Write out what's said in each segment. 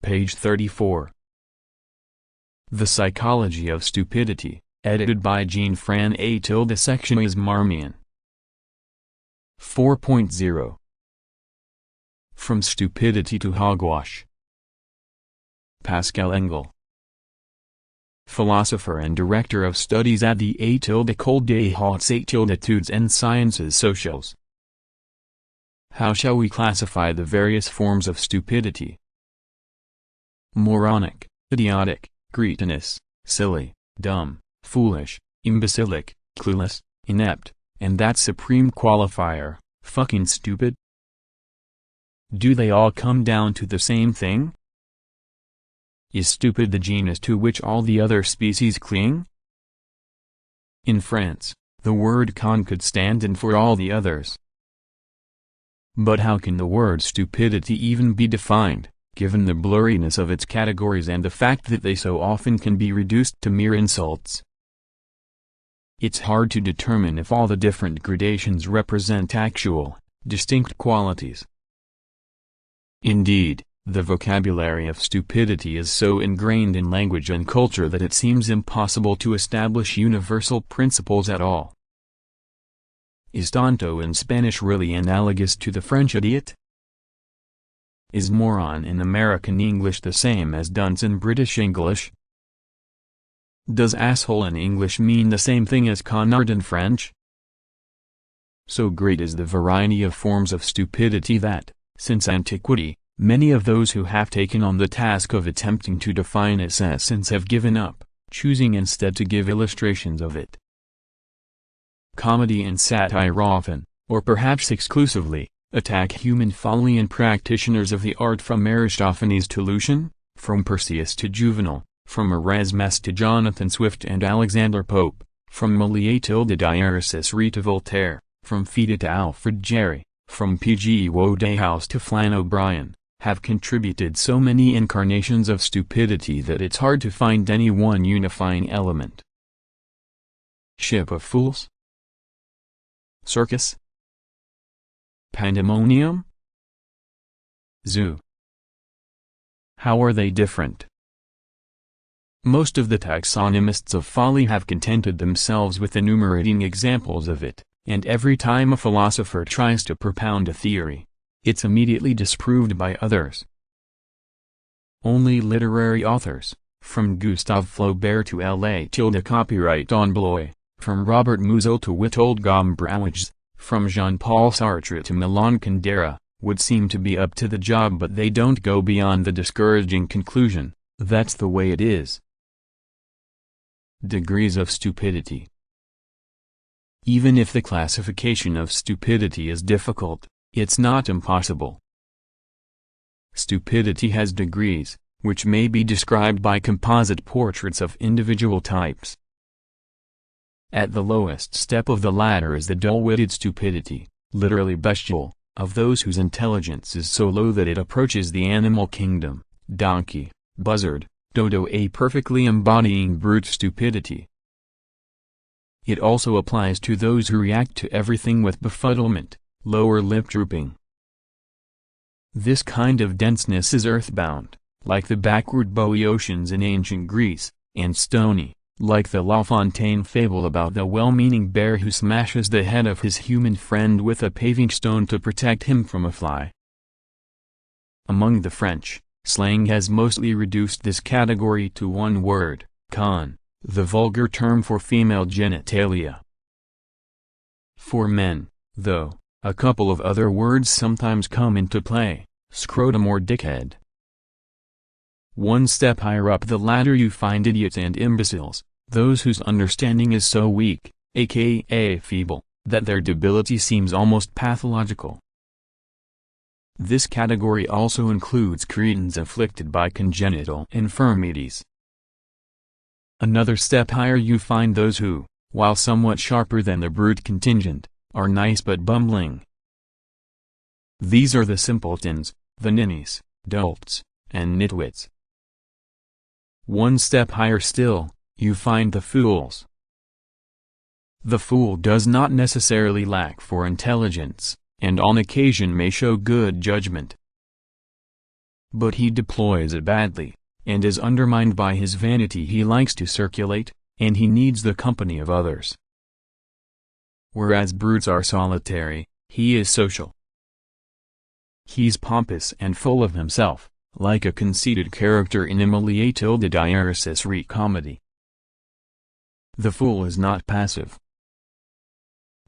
Page 34. The Psychology of Stupidity, edited by Jean-François. Section is Marmion. 4.0. From Stupidity to Hogwash. Pascal Engel. Philosopher and Director of Studies at the École des Hautes Études and Sciences Sociales. How shall we classify the various forms of stupidity? Moronic, idiotic, cretinous, silly, dumb, foolish, imbecilic, clueless, inept, and that supreme qualifier, fucking stupid? Do they all come down to the same thing? Is stupid the genus to which all the other species cling? In France, the word con could stand in for all the others. But how can the word stupidity even be defined, given the blurriness of its categories and the fact that they so often can be reduced to mere insults? It's hard to determine if all the different gradations represent actual, distinct qualities. Indeed, the vocabulary of stupidity is so ingrained in language and culture that it seems impossible to establish universal principles at all. Is tonto in Spanish really analogous to the French idiot? Is moron in American English the same as dunce in British English? Does asshole in English mean the same thing as connard in French? So great is the variety of forms of stupidity that, since antiquity, many of those who have taken on the task of attempting to define its essence have given up, choosing instead to give illustrations of it. Comedy and satire often, or perhaps exclusively, attack human folly and practitioners of the art from Aristophanes to Lucian, from Persius to Juvenal, from Erasmus to Jonathan Swift and Alexander Pope, from Witold Gombrowicz to Voltaire, from Fida to Alfred Jarry, from P.G. Wodehouse to Flann O'Brien, have contributed so many incarnations of stupidity that it's hard to find any one unifying element. Ship of fools? Circus? Pandemonium? Zoo? How are they different? Most of the taxonomists of folly have contented themselves with enumerating examples of it, and every time a philosopher tries to propound a theory, it's immediately disproved by others. Only literary authors, from Gustave Flaubert to L.A. Copyright on Bloy, from Robert Musil to Witold Gombrowicz, from Jean-Paul Sartre to Milan Kundera, would seem to be up to the job, but they don't go beyond the discouraging conclusion, that's the way it is. Degrees of stupidity. Even if the classification of stupidity is difficult, it's not impossible. Stupidity has degrees, which may be described by composite portraits of individual types. At the lowest step of the ladder is the dull-witted stupidity, literally bestial, of those whose intelligence is so low that it approaches the animal kingdom, donkey, buzzard, dodo, a perfectly embodying brute stupidity. It also applies to those who react to everything with befuddlement, lower lip drooping. This kind of denseness is earthbound, like the backward Boeotians in ancient Greece, and stony, like the La Fontaine fable about the well-meaning bear who smashes the head of his human friend with a paving stone to protect him from a fly. Among the French, slang has mostly reduced this category to one word, con, the vulgar term for female genitalia. For men, though, a couple of other words sometimes come into play, scrotum or dickhead. One step higher up the ladder you find idiots and imbeciles, those whose understanding is so weak, aka feeble, that their debility seems almost pathological. This category also includes cretins afflicted by congenital infirmities. Another step higher you find those who, while somewhat sharper than the brute contingent, are nice but bumbling. These are the simpletons, the ninnies, dolts, and nitwits. One step higher still, you find the fools. The fool does not necessarily lack for intelligence, and on occasion may show good judgment. but he deploys it badly, and is undermined by his vanity. He likes to circulate, and he needs the company of others. Whereas brutes are solitary, he is social. He's pompous and full of himself, like a conceited character in Witold Gombrowicz comedy. The fool is not passive.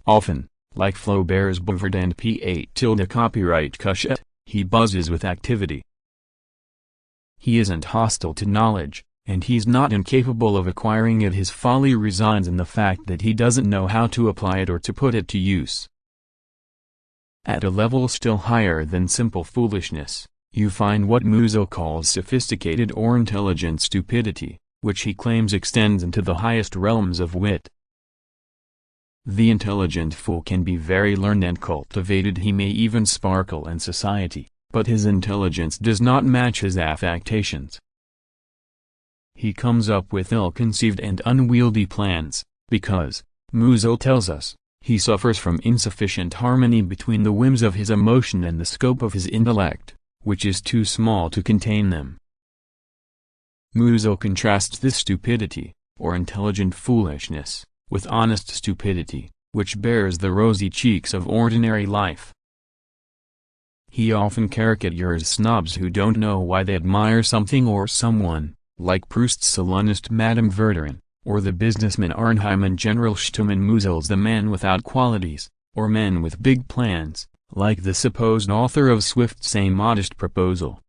Often, like Flaubert's Bouvard and P8 he buzzes with activity. He isn't hostile to knowledge, and he's not incapable of acquiring it. His folly resides in the fact that he doesn't know how to apply it or to put it to use. At a level still higher than simple foolishness, you find what Musil calls sophisticated or intelligent stupidity, which he claims extends into the highest realms of wit. The intelligent fool can be very learned and cultivated. He may even sparkle in society, but his intelligence does not match his affectations. He comes up with ill-conceived and unwieldy plans, because, Musil tells us, he suffers from insufficient harmony between the whims of his emotion and the scope of his intellect, which is too small to contain them. Musil contrasts this stupidity, or intelligent foolishness, with honest stupidity, which bears the rosy cheeks of ordinary life. He often caricatures snobs who don't know why they admire something or someone, like Proust's Salonist Madame Verdurin, or the businessman Arnheim and General Schumann. Musil's the man without qualities, or men with big plans, like the supposed author of Swift's A Modest Proposal.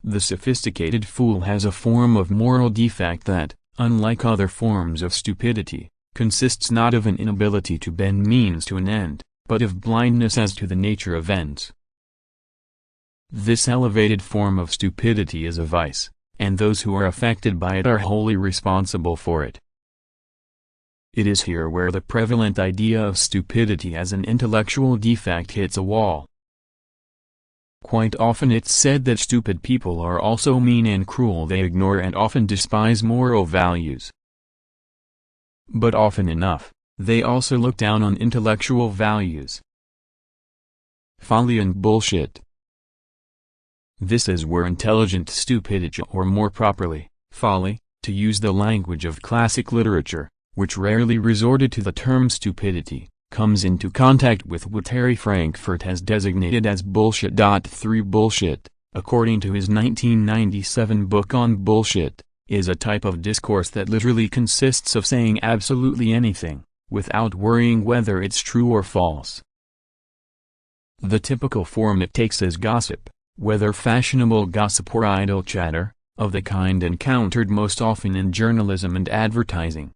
The sophisticated fool has a form of moral defect that, unlike other forms of stupidity, consists not of an inability to bend means to an end, but of blindness as to the nature of ends. This elevated form of stupidity is a vice, and those who are affected by it are wholly responsible for it. It is here where the prevalent idea of stupidity as an intellectual defect hits a wall. Quite often it's said that stupid people are also mean and cruel. They ignore and often despise moral values. But often enough, they also look down on intellectual values. Folly and bullshit. This is where intelligent stupidity, or more properly, folly, to use the language of classic literature, which rarely resorted to the term stupidity, comes into contact with what Harry Frankfurt has designated as bullshit. 3 Bullshit, according to his 1997 book on bullshit, is a type of discourse that literally consists of saying absolutely anything, without worrying whether it's true or false. The typical form it takes is gossip, whether fashionable gossip or idle chatter, of the kind encountered most often in journalism and advertising.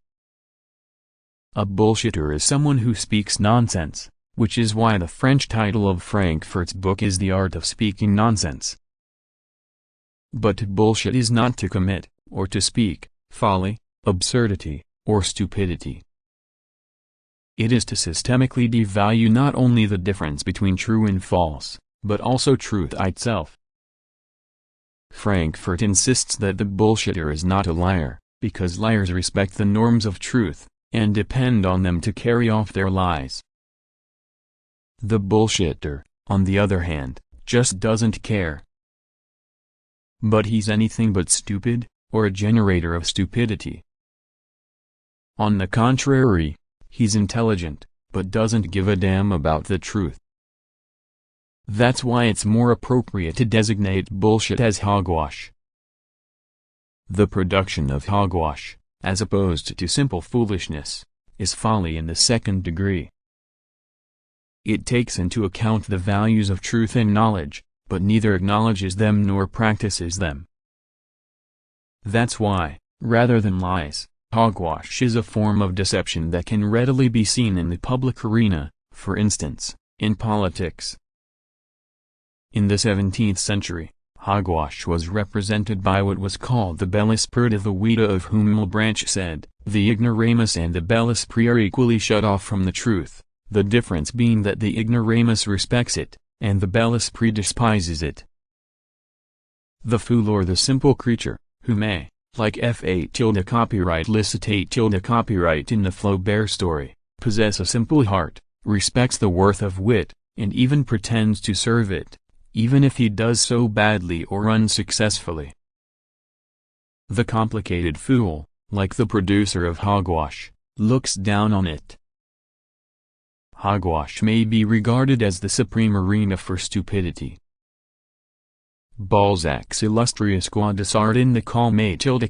A bullshitter is someone who speaks nonsense, which is why the French title of Frankfurt's book is The Art of Speaking Nonsense. But to bullshit is not to commit, or to speak, folly, absurdity, or stupidity. It is to systemically devalue not only the difference between true and false, but also truth itself. Frankfurt insists that the bullshitter is not a liar, because liars respect the norms of truth, and depend on them to carry off their lies. The bullshitter, on the other hand, just doesn't care. But he's anything but stupid, or a generator of stupidity. On the contrary, he's intelligent, but doesn't give a damn about the truth. That's why it's more appropriate to designate bullshit as hogwash. The production of hogwash, as opposed to simple foolishness, is folly in the second degree. It takes into account the values of truth and knowledge, but neither acknowledges them nor practices them. That's why, rather than lies, hogwash is a form of deception that can readily be seen in the public arena, for instance, in politics. In the 17th century, hogwash was represented by what was called the bel esprit de the Wita, of whom Malebranche said, the ignoramus and the bel esprit are equally shut off from the truth, the difference being that the ignoramus respects it, and the bel esprit despises it. The fool or the simple creature, who may, like F8 copyright licit copyright in the Flaubert story, possess a simple heart, respects the worth of wit, and even pretends to serve it, even if he does so badly or unsuccessfully. The complicated fool, like the producer of hogwash, looks down on it. Hogwash may be regarded as the supreme arena for stupidity. Balzac's illustrious Quai de Sardin, the calm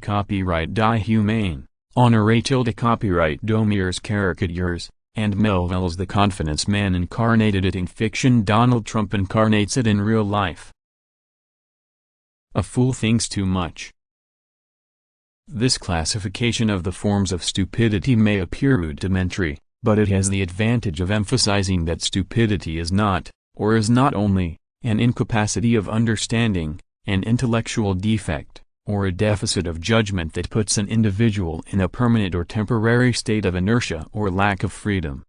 copyright Die Humane, Honore copyright Domier's caricatures, and Melville's The Confidence Man incarnated it in fiction. Donald Trump incarnates it in real life. A fool thinks too much. This classification of the forms of stupidity may appear rudimentary, but it has the advantage of emphasizing that stupidity is not, or is not only, an incapacity of understanding, an intellectual defect, or a deficit of judgment that puts an individual in a permanent or temporary state of inertia or lack of freedom.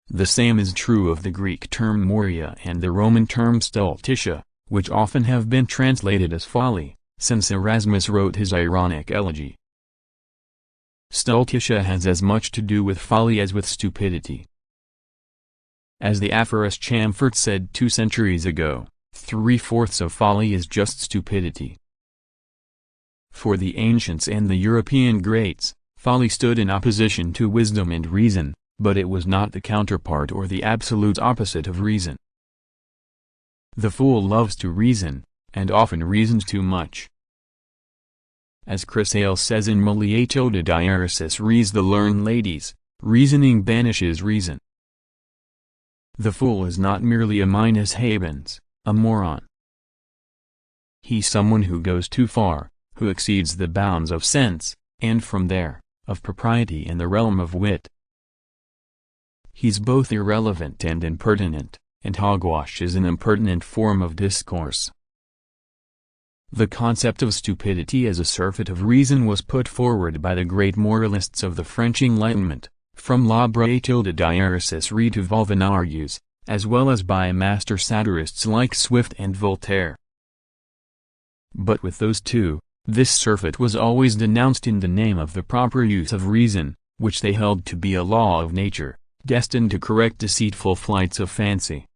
The same is true of the Greek term moria and the Roman term stultitia, which often have been translated as folly, since Erasmus wrote his ironic elegy. Stultitia has as much to do with folly as with stupidity. As the aphorist Chamfort said 2 centuries ago, 3/4 of folly is just stupidity. For the ancients and the European greats, folly stood in opposition to wisdom and reason, but it was not the counterpart or the absolute opposite of reason. The fool loves to reason, and often reasons too much. As Chrysale says in Mulietilde Diaresis Res, the learned ladies, reasoning banishes reason. The fool is not merely a minus habens, a moron. He's someone who goes too far, who exceeds the bounds of sense, and from there, of propriety in the realm of wit. He's both irrelevant and impertinent, and hogwash is an impertinent form of discourse. The concept of stupidity as a surfeit of reason was put forward by the great moralists of the French Enlightenment, from L'Obrétilde Diaresis Re to Vauvenargues, as well as by master satirists like Swift and Voltaire. But with those two, this surfeit was always denounced in the name of the proper use of reason, which they held to be a law of nature, destined to correct deceitful flights of fancy.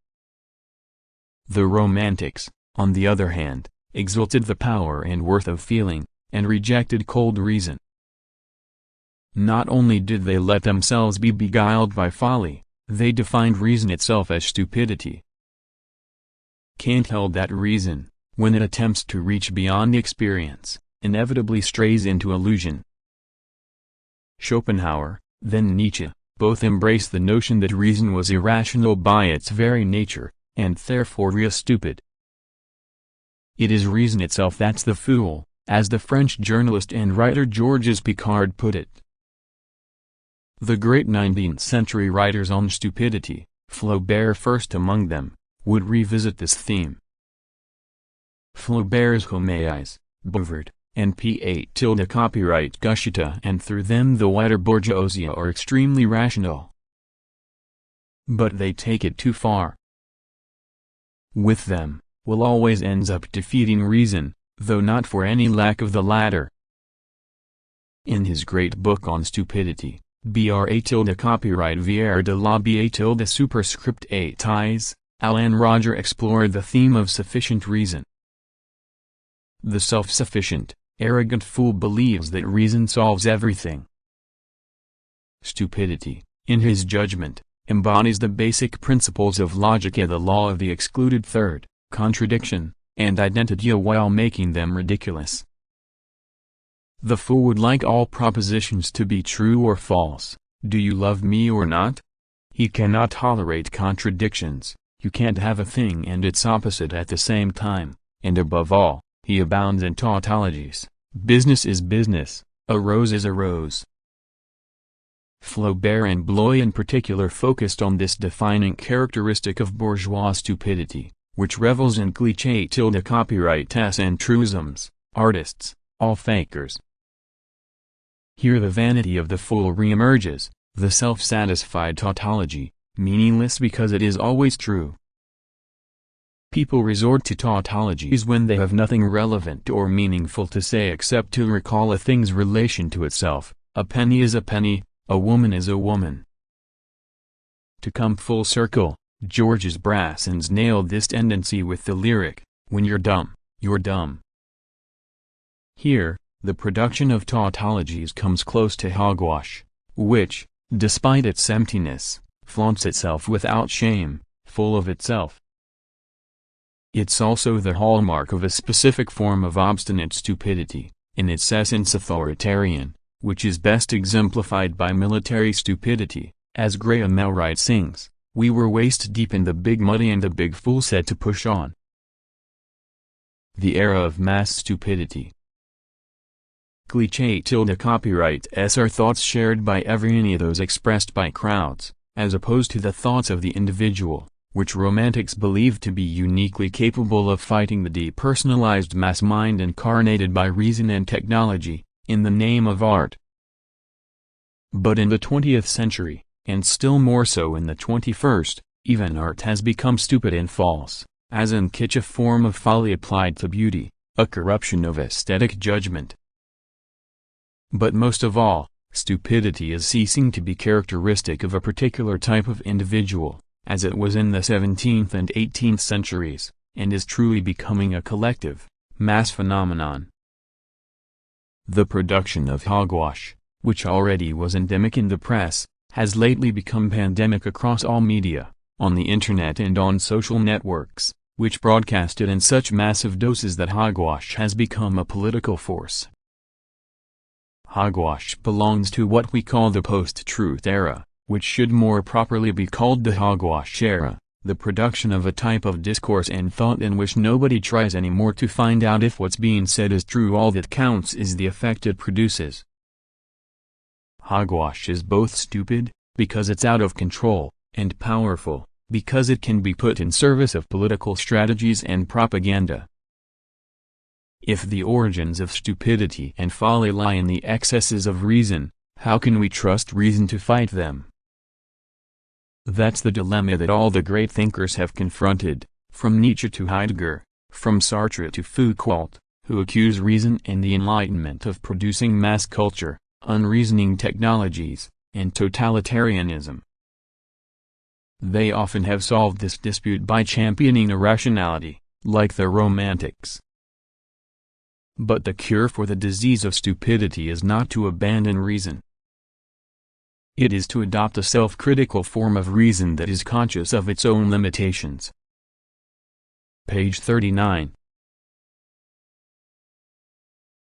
The Romantics, on the other hand, exalted the power and worth of feeling, and rejected cold reason. Not only did they let themselves be beguiled by folly, they defined reason itself as stupidity. Kant held that reason, when it attempts to reach beyond experience, inevitably strays into illusion. Schopenhauer, then Nietzsche, both embraced the notion that reason was irrational by its very nature, and therefore stupid. It is reason itself that's the fool, as the French journalist and writer Georges Picard put it. The great 19th-century writers on stupidity, Flaubert first among them, would revisit this theme. Flaubert's Homais, Bouvard, and P8 copyright Guscita, and through them the wider bourgeoisie are extremely rational. But they take it too far. With them, will always ends up defeating reason, though not for any lack of the latter. In his great book on stupidity, Bra copyright Vierre de la Ba superscript 8 Alain Roger explored the theme of sufficient reason. The self-sufficient, arrogant fool believes that reason solves everything. Stupidity, in his judgment, embodies the basic principles of logic and the law of the excluded third, contradiction, and identity while making them ridiculous. The fool would like all propositions to be true or false, do you love me or not? He cannot tolerate contradictions, you can't have a thing and its opposite at the same time, and above all, he abounds in tautologies, business is business, a rose is a rose. Flaubert and Bloy in particular focused on this defining characteristic of bourgeois stupidity, which revels in cliché copyrights and truisms, artists, all fakers. Here the vanity of the fool re-emerges, the self-satisfied tautology, meaningless because it is always true. People resort to tautologies when they have nothing relevant or meaningful to say except to recall a thing's relation to itself, a penny is a penny, a woman is a woman. To come full circle, Georges Brassens nailed this tendency with the lyric, "When you're dumb, you're dumb." Here, the production of tautologies comes close to hogwash, which, despite its emptiness, flaunts itself without shame, full of itself. It's also the hallmark of a specific form of obstinate stupidity, in its essence authoritarian, which is best exemplified by military stupidity. As Graham Elwright sings, "We were waist-deep in the big muddy and the big fool said to push on." The era of mass stupidity. Cliché tilde copyright s are thoughts shared by any of those expressed by crowds, as opposed to the thoughts of the individual, which romantics believed to be uniquely capable of fighting the depersonalized mass mind incarnated by reason and technology, in the name of art. But in the 20th century, and still more so in the 21st, even art has become stupid and false, as in kitsch, a form of folly applied to beauty, a corruption of aesthetic judgment. But most of all, stupidity is ceasing to be characteristic of a particular type of individual, as it was in the 17th and 18th centuries, and is truly becoming a collective, mass phenomenon. The production of hogwash, which already was endemic in the press, has lately become pandemic across all media, on the internet and on social networks, which broadcast it in such massive doses that hogwash has become a political force. Hogwash belongs to what we call the post-truth era, which should more properly be called the hogwash era, the production of a type of discourse and thought in which nobody tries anymore to find out if what's being said is true. All that counts is the effect it produces. Hogwash is both stupid, because it's out of control, and powerful, because it can be put in service of political strategies and propaganda. If the origins of stupidity and folly lie in the excesses of reason, how can we trust reason to fight them? That's the dilemma that all the great thinkers have confronted, from Nietzsche to Heidegger, from Sartre to Foucault, who accuse reason and the Enlightenment of producing mass culture, unreasoning technologies, and totalitarianism. They often have solved this dispute by championing irrationality, like the Romantics. But the cure for the disease of stupidity is not to abandon reason. It is to adopt a self-critical form of reason that is conscious of its own limitations. Page 39.